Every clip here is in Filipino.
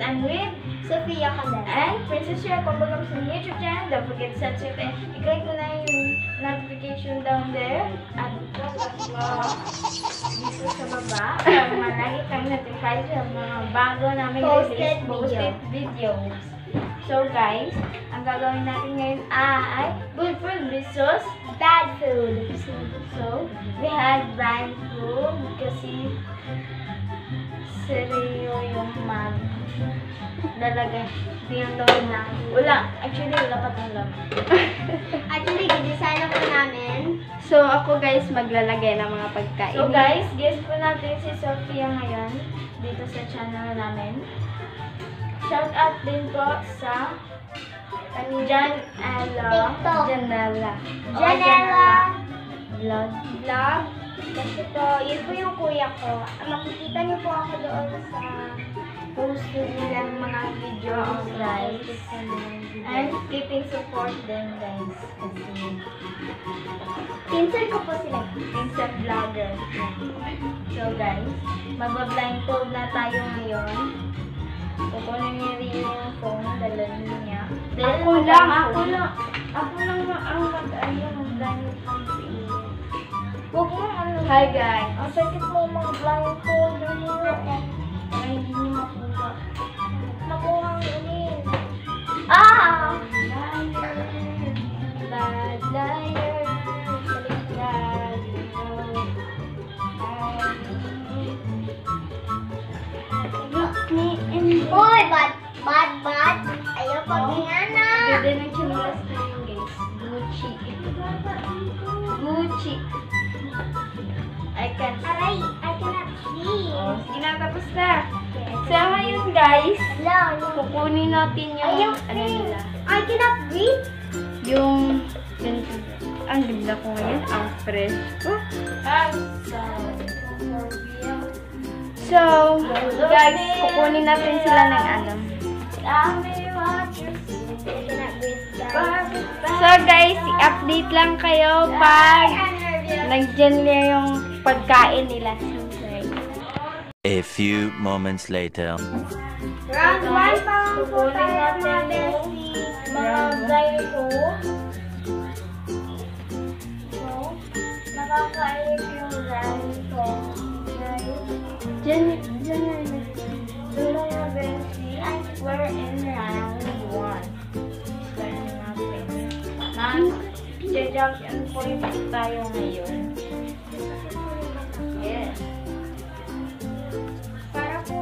and with Sophia Candela and Princess Share. Kung baga sa YouTube channel, don't forget to subscribe and i-click mo na yung notification down there at dito sa baba para malagi kang notified sa mga bago namin Posted videos. So guys, ang gagawin natin ngayon ay good food versus bad food. so we had blind food kasi seryo yung lalagay yung laman na actually wala pa itong laman. Actually, gidesign po namin. So, ako guys, maglalagay ng mga pagkain. So guys, guest po natin si Sophia ngayon dito sa channel namin. Shout out din po sa Janela Vlog. Kasi po, yun po yung kuya ko. Makikita niyo po ako doon sa post nilang mga videos guys. And keeping support din guys. Kasi pinsan ko po sila. pinsan vlogger. So guys, magba-blindfold na tayo ngayon. Kukunin niya rin yung phone, dalhin niya. Ako lang ang mag-blindfold. Huwag mo ano. Hi guys. Ang sakit mo mga blindfold mo. Ay, hindi mo makuha. Nakuha ang ulit. Bad liar. Hoy, bad. Ayaw pag ngana. Pwede ng chinelas na yun guys. Gucci. Aray, I cannot see. Sige na, tapos na. So, ngayon guys, kukunin natin yung nila. I cannot breathe. Yung ang ganda ko ngayon, ang fresh ko. So, guys, kukunin natin sila ng ano. So, guys, i-update lang kayo pag nandyan na yung pagkain nila. A few moments later. Round 1 pa lang po Kukunin tayo natin mga yung bestie. mga blindfold. So, nakakailip yung blindfold. Diyan So, mga bestie, we're in round 1. Start na natin. Mag-judge and point tayo ngayon. Yes. Para po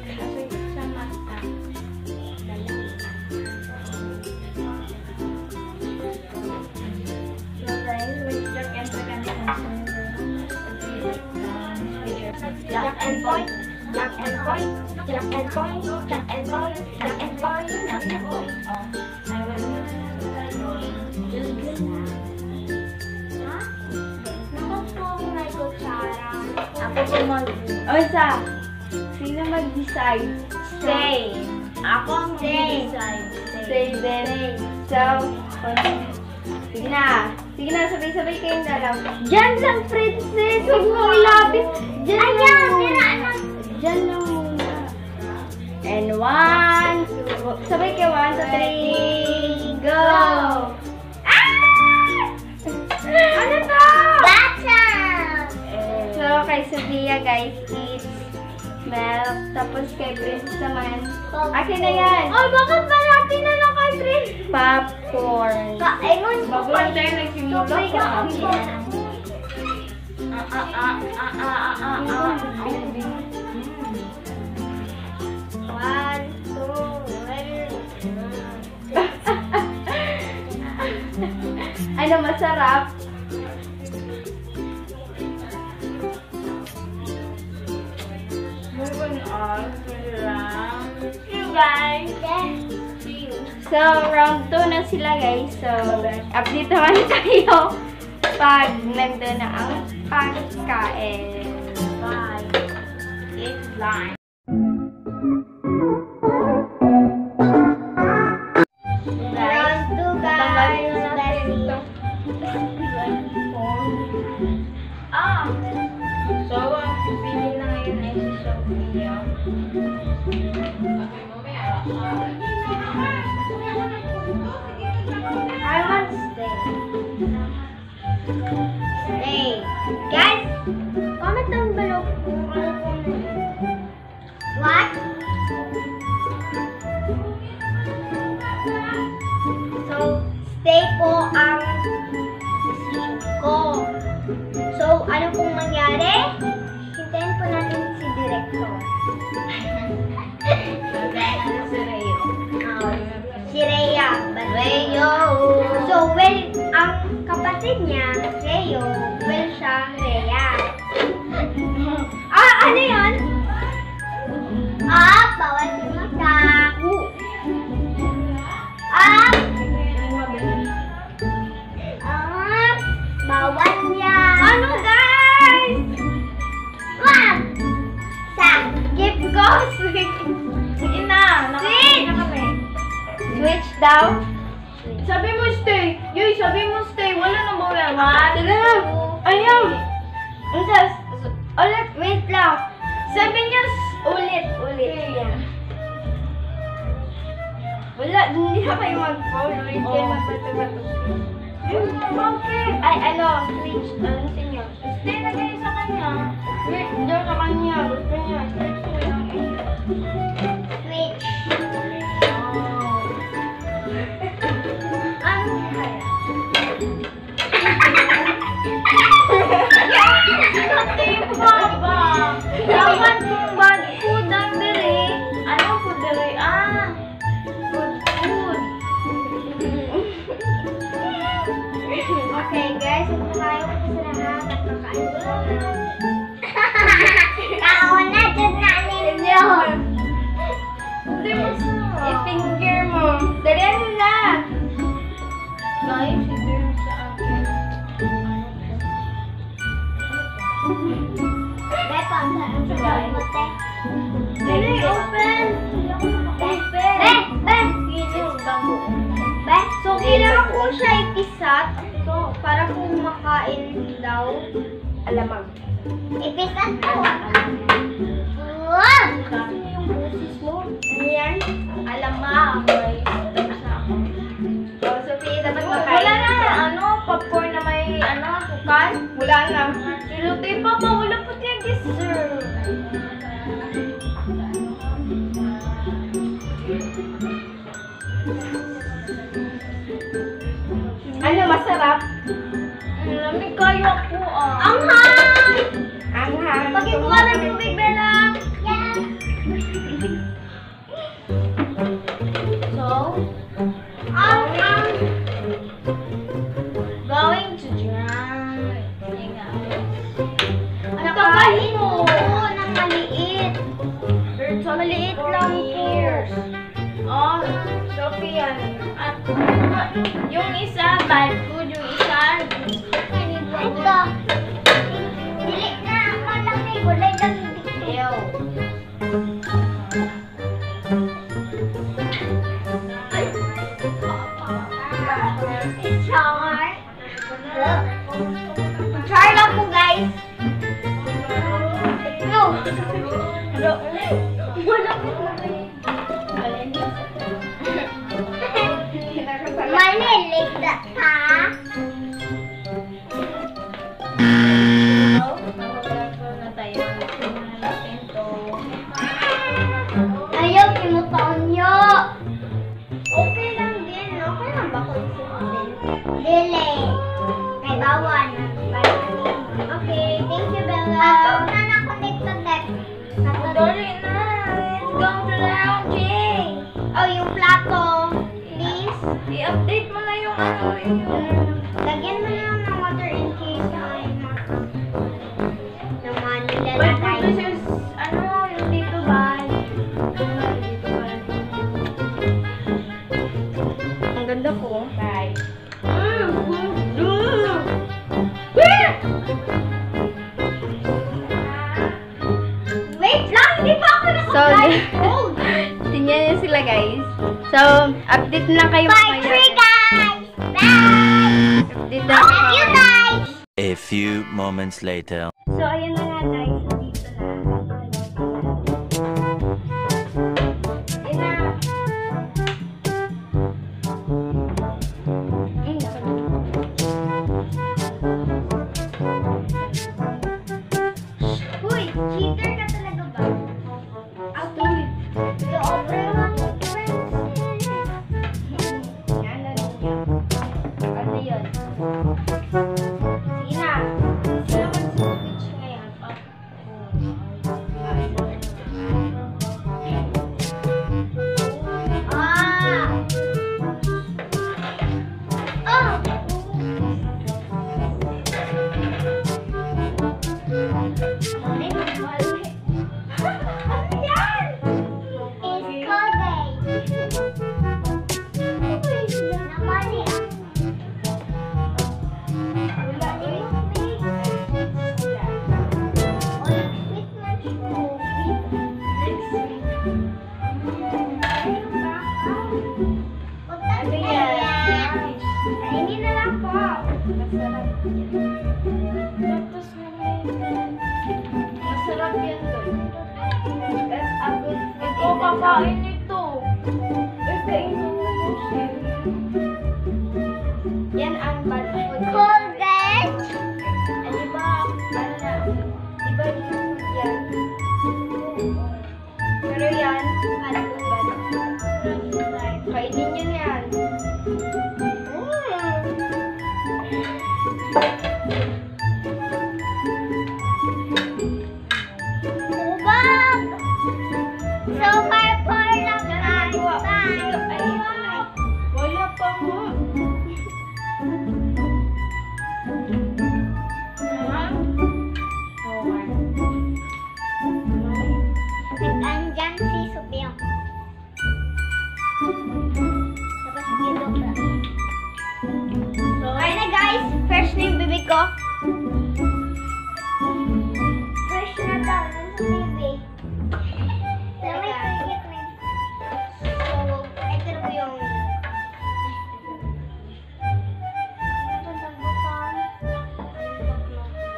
Kasi sa mata. So guys, mag-judge and Jack and point. Jack and point. Jack and point. Jack and point. Jack and point. Jack and point. May kutsara. Ako po Osa, sino mag-decide? Say. Ako ang mag-decide. Say then. So, sige na, sabay-sabay kayong dalaw. Diyan lang, princess! Huwag mo ilapit! Diyan lang! Diyan lang muna. And 1, 2, sabay kayo, 1, 2, 3, go! Ano to? Bata! So, kay Sophia, guys, eat milk. Tapos kay Princess naman. Akin na yan. Ay, bakit ba natin na lang kay Prince? Popcorn. Kaingon ko Bago lang tayo nagsimula Sabay ko. ka. One, two, Ano masarap? Moving on to the round 2, guys. See you. So, round 2 na sila, guys. So, update naman tayo pag nandun na ang pagkain. Bye. It's blind. round two, guys. Bestie. So, ang pipili na ngayon ay si Sophia. I want stay. Stay. Guys, comment down below kung ano po. What? So, stay po ang decision ko. So, ano pong mangyari? Hintayin po natin si Director. Si Rhea. Rhea. So, well, ang kapatid niya, Rhea, well siya, Rhea. Ano yun? Bawal si mata. Bawal niya. Ano, guys? Wag! Skip ko. Sige na. Nakakain na kami. Switch daw. Sabi mo stay. Yoy, sabi mo stay. Wala na mo yan. Sige na. Ayaw. Ulit, wait lang. Sabi niya Ulit. Yan. Wala, hindi na kayo mag-phone. Ulit kayo magbato-bato. Bakit? Ay, switch. Ano sa inyo? Stay na kayo sa kanya. Switch daw sa kanya. Gusto niya. Switch ko lang. Switch. Ano kaya? Papa. Dapat kung bad food ang diri. Ano food diri? Good food. Okay, guys. Ito tayo kasi lahat. At kakain ko lang. Kaon na dyan na ninyo. Hindi mo sa. I-finger mo. Dalihan mo na. Guys, ito yung sa akin. Bepa, saan mo te? Dali, open. So, kailangan ko siya ipisat para kung makain daw, alamang. Ipisat ko. Wow! Kasi yung busis mo. Ano yan? Alamang. Oh, Sophie, dapat makain. Wala na, popcorn na may, sukan. Wala na. Silutay pa ba? Wala po tiyang dessert. Ano, masarap? Lamig kayo ako Anghang! Anghang. Pagkikuha ng tubig, Bella. Yes! So, Anghang! going to drown. Ang tagal mo! Oo, nang maliit. Maliit lang po. Oh, Sophia. At yung isa, bad food. Yung isa, Ito. Dili na, malaki. Gulay lang dito. ew. Char. Char lang po, guys. No. Wala po. Malilit na ha? Ayaw, kimutawan niyo. Okay lang din. Okay lang ba kung din? Dili. Kay bawan. Okay, thank you, Bella. Atog na na-connect to tech. Dali na. Let's go to the lounge. Oh, yung plato. Please. I-update mo na yung Lagyan mo na lang ng water in case ay naman Wait, nilalagay. this is, yung dito ba? Ang ganda po. Bye. Wait lang, hindi pa ako So, tingnan niyo sila guys. So, update na kayo Bye, free guys! Bye! Update na Love you guys! A few moments later. So, ayun na nga guys. Dito na. kakain nito. Yan ang bad food. Colgate. Di ba, ano na, di ba yung yan? Pero yan, bad food. Kainin nyo yan. Ubag. So far, 4 lang guys. Bye. Wala pa mo. Nag-andyan si Sophia. Tapos dito pa. Kaya na guys, fresh na yung bibig ko. Fresh na daw ng baby. Lamay ko yung So, ito na po yung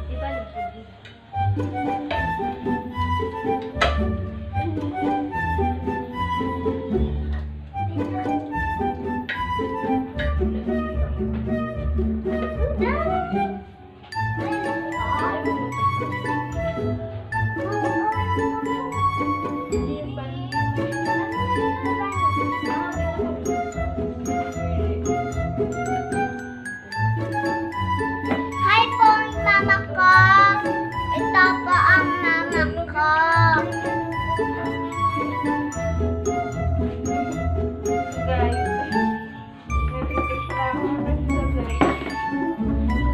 diba nagpugid? Hi po, mama ko. Ito po ang mama ko.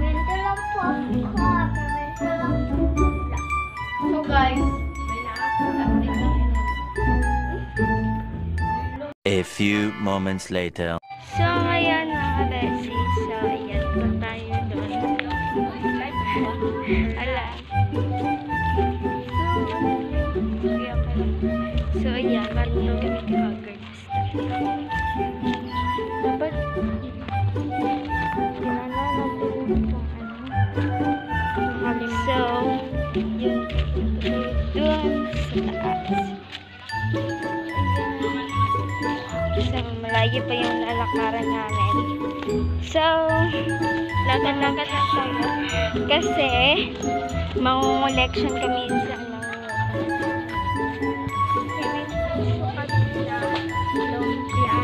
Ganito lang po ako. Ganito lang po. So guys, may nakakapit na yun. A few moments later. So, ngayon mga besi. So, ayan po tayo doon. Ala. So, ayan. Marunong kami kay Dapat, ginala natin itong ano. So, yun. Doon sa taas. So, malayo pa yung lalakaran namin. So, lakad-lakad lang tayo. Kasi, mangungoleksyon kami sa sukat na lumpia.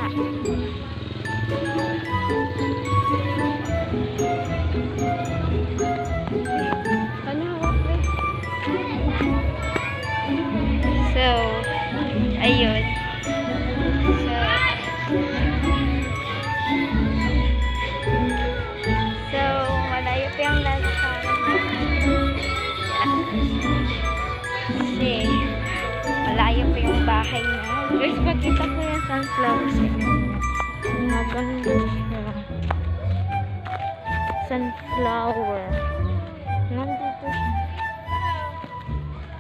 Ano hawak ko? So, ayun. So, malayo pa yung lalakaran namin. Kasi, malayo pa yung bahay na. Guys, pakita ko yung sunflowers. Maganda siya. Sunflower. Nandito siya.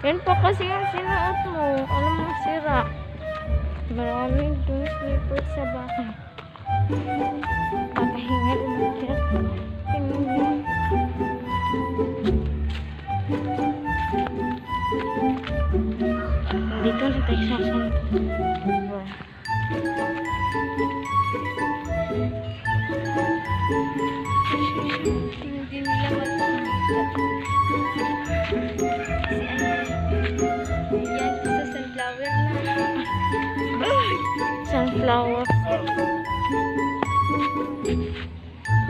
Yan pa kasi yung sinuot mo. Alam mo, sira. Maraming dun slippers sa bahay. Papahingal mo siya. Tingnan mo. Dito na tayo sa sunflower. Hindi nila makikita. Kasi yan sa sunflower na. Sunflower.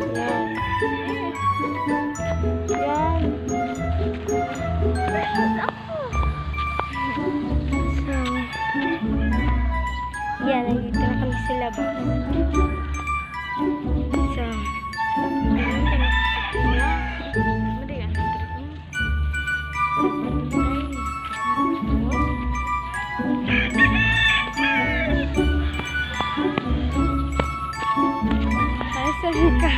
Yan. Yan. So, yan. Nandito na kami sa labas. So, asan ka?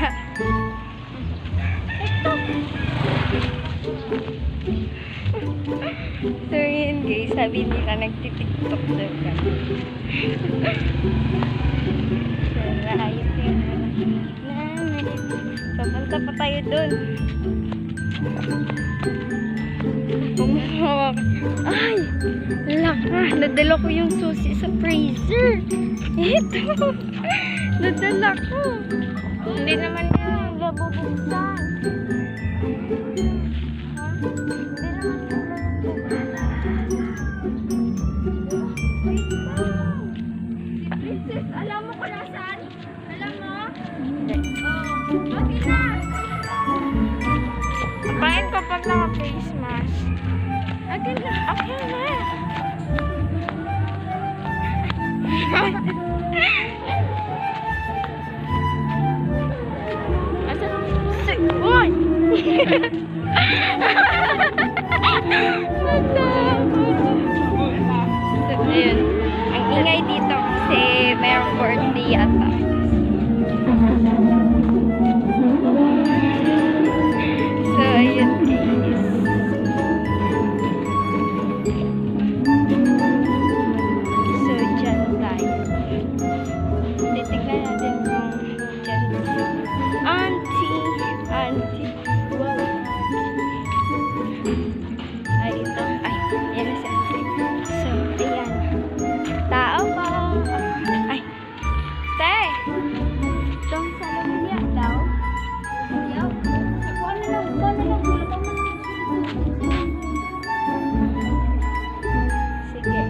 So yun guys, sabi nila nagtitiktok daw ka. So naayos yung namin. Papunta pa tayo dun. hawak. Ay, laka. Nadala ko yung susi sa freezer. Ito. Nadala ko. Hindi naman yung nabubuksan. Princess, alam mo kung nasaan? Alam mo? Hindi. Oh, okay na. Kain pa pag naka-face mask. Okay na. Okay na. Uy! So, ayun. Ang ingay dito kasi mayroong birthday yata. So, ayun guys. So, dyan tayo. Titignan natin kung dyan si Auntie. Wow. Ay, ito. Ay, yan na si Auntie. So, ayan. Tao ko. Ay. Te! Itong salamya daw. Yaw. Kuha na lang. Sige.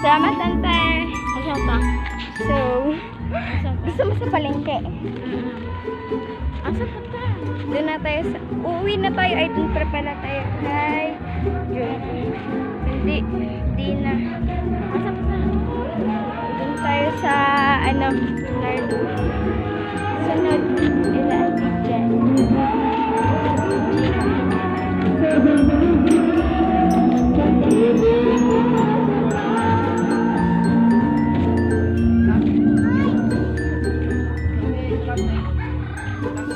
Salamat, Tante. So, gusto mo sa palengke? Asa pa ka? Doon na tayo sa... Uuwi na tayo. Ay, doon pa pala tayo. Hi. Hindi na. Asa pa ka? Doon tayo sa, sunod. Ilaan dyan.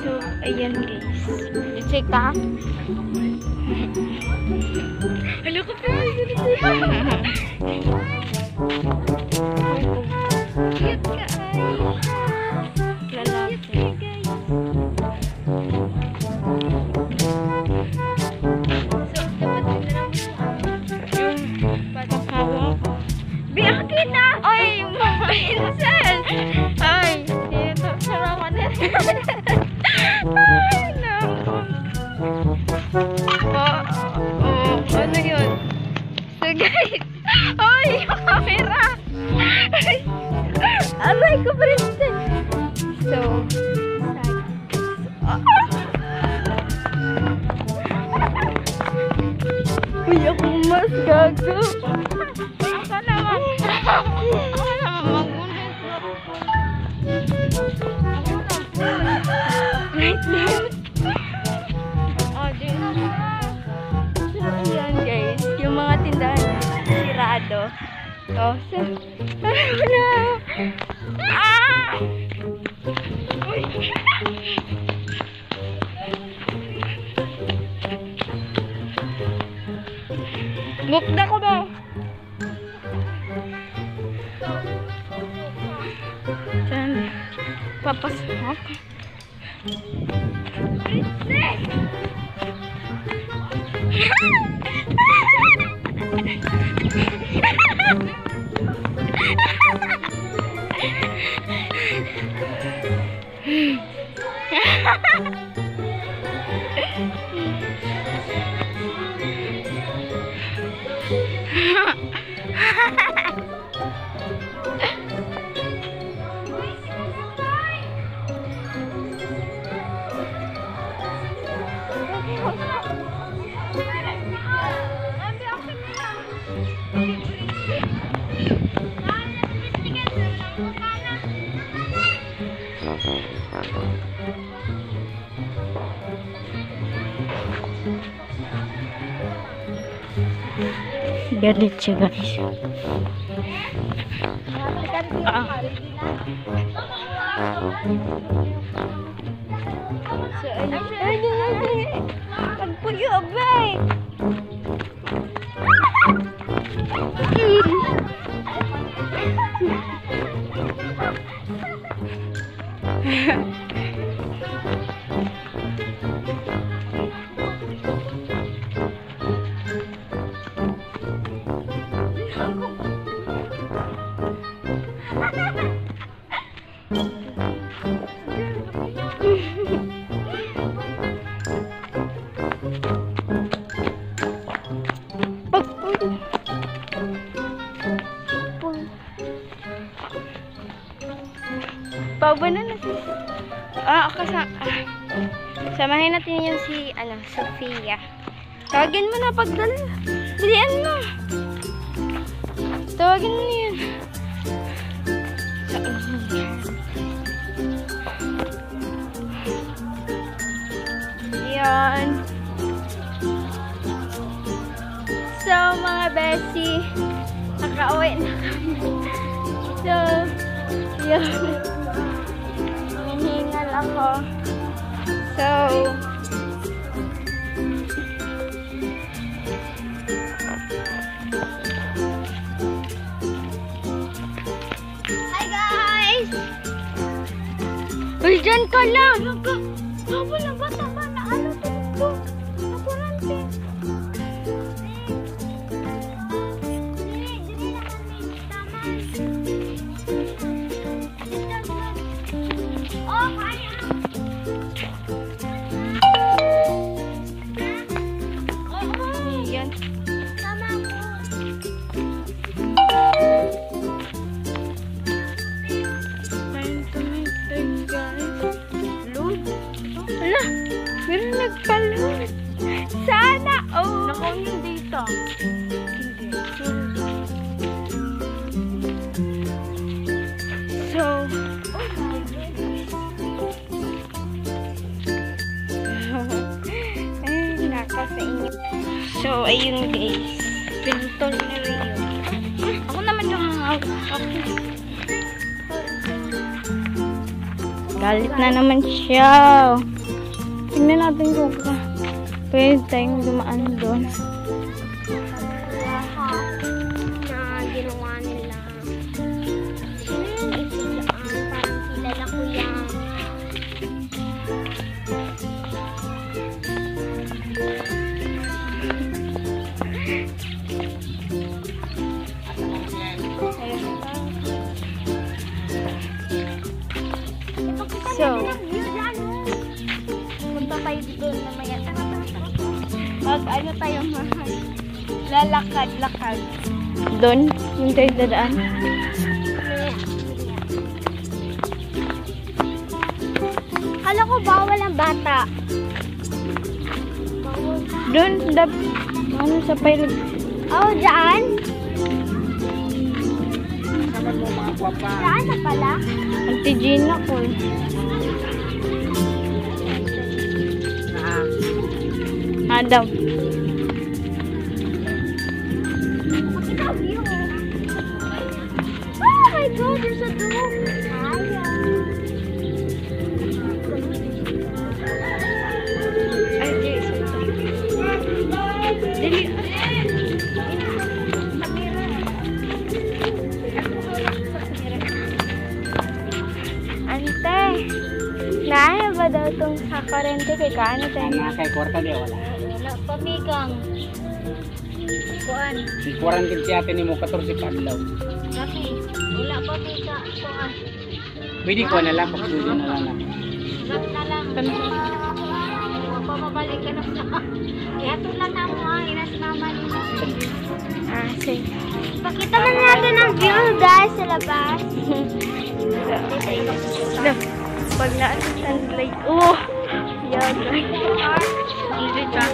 So, ayan guys. I-check ka? Hello ko pa! Cute ka ay! Lalaki. So, dapat yung pagkakawa ko. Biyakin na! Ay! Minsan! Ay! Dito, sarawan na. Ay! Naku! Ano yun? So guys, ay, yung camera! Aray ko, Princess! So, uy, ako mas gago! Ako naman! Wait lang! Ayan guys, yung mga tindahan sirado. Oh, so, ano na? Ah! Uy! Bukda ko ba? Saan? Papasok. Princess! Galit siya guys. So, ay, pagpuyo, abay. Paubana na si... Samahin natin yun si, Sofia. Tawagin mo na pagdala. Bilian mo. Tawagin mo na yun. Yan. So, mga bestie, nakauwi na kami. So, yun. Hinihingal ako. So, hi guys! Uy, dyan ka lang! Wala ba? Tama na. Ano ito? Nakurante. Oh, kaya. Yan. Tama ko. Ala, meron nagpaload. Sana, oh. Naku, yung data. So, ay, naka sa inyo. So, ayun guys. Pinutol na rin yun. Ako naman yung okay. Galit na naman siya. Tingnan natin kung pwede tayong dumaan doon. Na ginawa nila. Parang kilala ko yan. So, punta tayo doon na maya. Ano tayo mahal? Lalakad-lakad. Doon, yung tayo dadaan. Kala ko bawal ang bata. Doon, ano sa pilot? Oh, dyan? Dyan na pala? Auntie Gina ko. Adam. Oh my God, there's a dog. Ay, Jesus. Dili. Ante, naya ba daw itong sa kurente kay kaano tayo? Kay kwarta di wala. Wala pa mikang. Kuan. Si quarantine si ate ni mo 14 ka adlaw. Kami. Wala pa mika. Kuan. Pwede ko na lang pagsulo na lang. Rap na lang. Huwag pa mabalik ka na sa. Kaya tulan na mo ha. Inasmama nila. Ah, sige. Pakita mo natin ang view guys sa labas. Look, pag na-translate, yan. Hindi ka.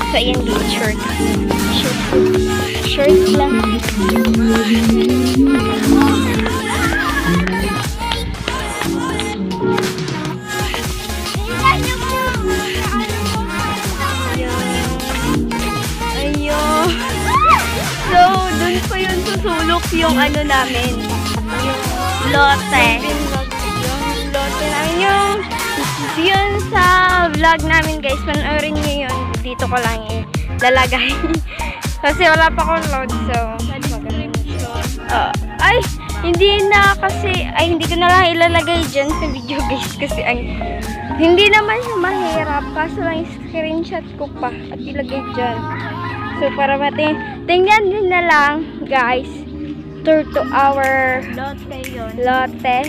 So, ayan din, short. Short lang. Ayun. So, dun pa yun susulok yung ano namin. Yung lote. vlog namin guys. Panoorin nyo yun. Dito ko lang ilalagay. Kasi wala pa akong load. So, ay, hindi na kasi, ay hindi ko na lang ilalagay dyan sa video guys. Kasi hindi naman siya mahirap. Kaso lang screenshot ko pa at ilagay dyan. So, para tingnan din na lang guys. Tour to our Lotte yun. Lotte.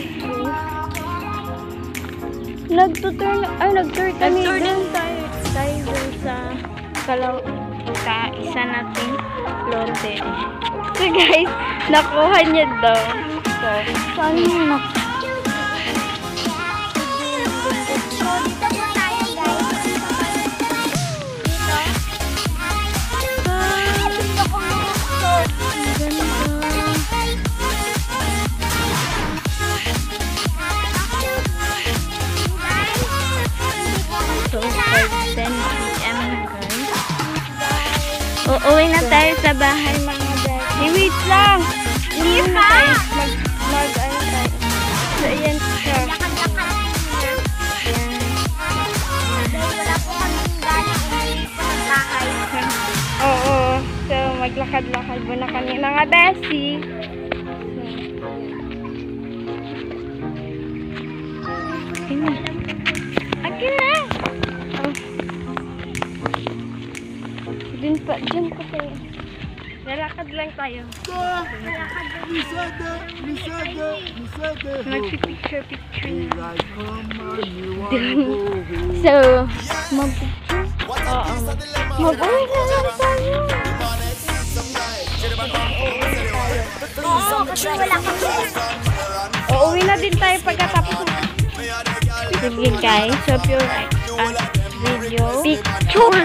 Nag-tour kami dun. Tayo dun sa isa nating Lotte. So guys, nakuha niya daw. So, saan mo Uuwi na tayo sa bahay mga guys. wait lang! Hindi na tayo ano tayo. So, ayan siya. Oo. So, maglakad-lakad muna kami mga beshi. Akin na! Oh. Diyan pa tayo. Lalakad lang tayo. Magpipicture na. So, mag-picture? Oo. Mag-uwi na lang tayo. Uuwi na din tayo pagkatapos. Sige guys, hope you like our video. Picture!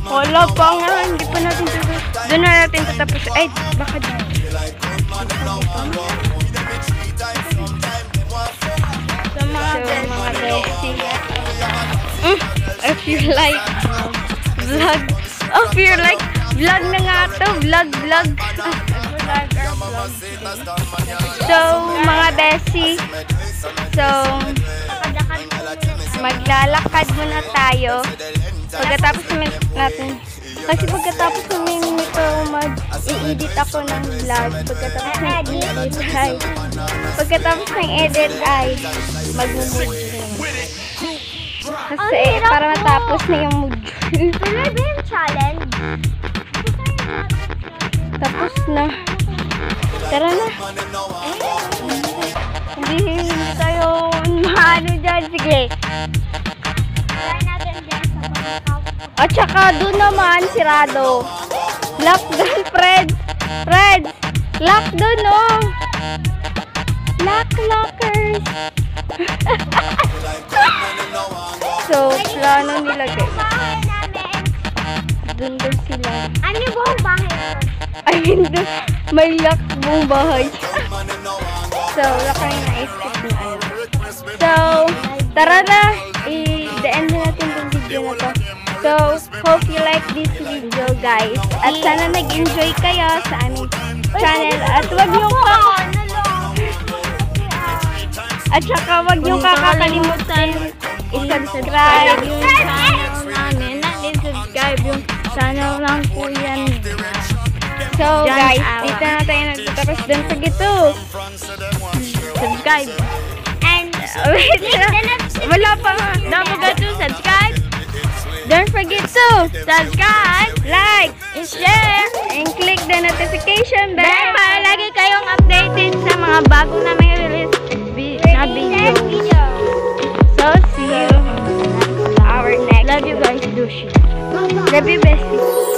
Wala pa nga, hindi pa natin tapos. Doon na natin tatapos. Ay, baka dyan. So mga bestie, If you like vlog, if you like vlog na nga to, vlog. So, mga bestie, so, maglalakad muna tayo. Pagkatapos natin, kasi pagkatapos namin nito mag-i-edit ako ng vlog. Pagkatapos ng edit ay mag-movie. Kasi para matapos na yung mood. Tuloy ba yung challenge? Tapos na. Tara na. Hindi tayo maano dyan. Sige. Try natin dyan sa pagkakaw. At saka doon naman, sirado. Lock doon, Fred. Lock doon, oh. Lockers. So, plano nila guys. Bahay namin. Doon sila. Ano yung buong bahay ko? I mean, doon, may lock buong bahay. So, wala kami naisip na ano. So, tara na. I-end na natin yung video na to. So, hope you like this video guys. At sana nag-enjoy kayo sa aming channel. At wag niyong at saka wag niyong kakalimutan i-subscribe yung channel namin. Subscribe yung channel lang po yan. So guys, dito na tayo nagtatapos. Don't forget to Subscribe. And wait lang. Wala pa nga. Don't forget to subscribe. Don't forget to Subscribe, like, and share, and click the notification bell then para lagi kayong updated sa mga bago namin release na video. So, see you our next. Love you guys, Dushi. Love you, bestie.